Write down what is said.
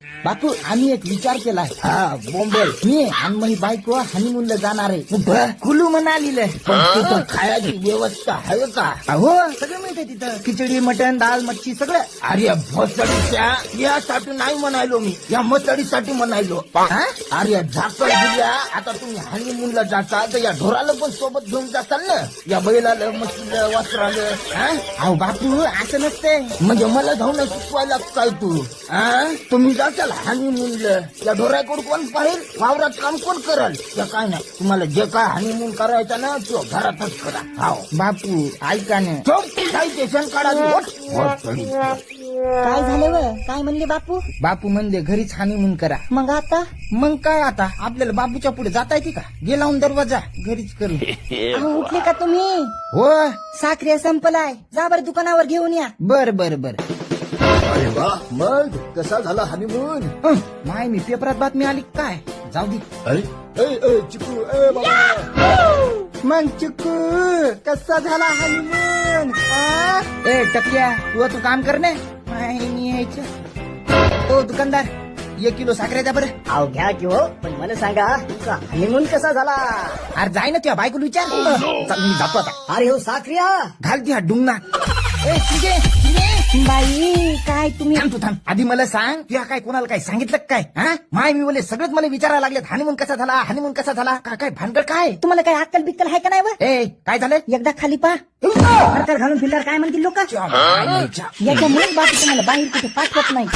बापू आम्ही एक विचार केलाय. हा बोंबल मी आणि माझी बायको हनीमूनला जाणार आहे. कुलू मनालीला. पण तिथं खायची व्यवस्था आहे का? हो सगळं मिळते तिथं. खिचडी मटण डाळ मच्छी सगळं. अरे भोसडीच्या यासाठी नाही म्हणायलो मी, या मसडीसाठी म्हणायलो. हा? अरे झाकळ दिल्या. आता तुम्ही हनीमूनला जाता तर या ढोराला पण सोबत घेऊन जाताल ना, या बैलाला म्हशीला वासराला. हा? अहो बापू असं नसते. म्हणजे मला जाऊन शिकवायला काय तू? हा? तुम्ही जाताल हनीमूनला, या ढोराकडून कोण पाहिल, वावरात काम कोण करल? त्या काय नाही, तुम्हाला जे काय हनीमून करायचं ना तो घरातच करा. हाव बापू ऐका ना. काही स्टेशन काढा. काय झालं व? काय म्हणले बापू? बापू म्हणले घरीच हनीमून करा. मग आता मग काय आता आपल्याला बापूच्या पुढे जाता येते का? गे लावून दरवाजा घरीच करू. अहो, उठले का तुम्ही? हो साखरे संपलाय, जा बरं दुकानावर घेऊन या. बर बर बर. अरे वा, मग कसा झाला हनीमून? माय मी पेपरात बातमी आली काय? जाऊ दे. चिकू बाबा. मग चिकू कसा झाला हनीमून? ए टक्या तू काम कर ना. मी यायचं. ओ दुकानदार 1 किलो साखरे द्या बरं. अहो घ्या की हो, पण मला सांगा तुमचा हनीमून कसा झाला? अरे जाय ना तुझ्या बायकोला विचार. चल मी जातो आता. अरे हो साखरिया. घाल ती हा डुंगना. ए ठीक बाई काय तुम्ही? थांब तू थांब. आधी मला सांग तुया काय कोणाला काय सांगितलं का काय? हा माय मी बोले सगळेच मला विचारायला लागलेत हनीमून कसा झाला, हनीमून कसा झाला. काय भानगड काय? तुम्हाला काय अक्कल बिक्कल आहे का नाही व? ए काय झालं? एकदा खाली पहा. हरकर घालून फिरल्यावर काय म्हणतील लोक? याच्यामुळे बापू तुम्हाला बाहेर कुठे पाठवत नाही.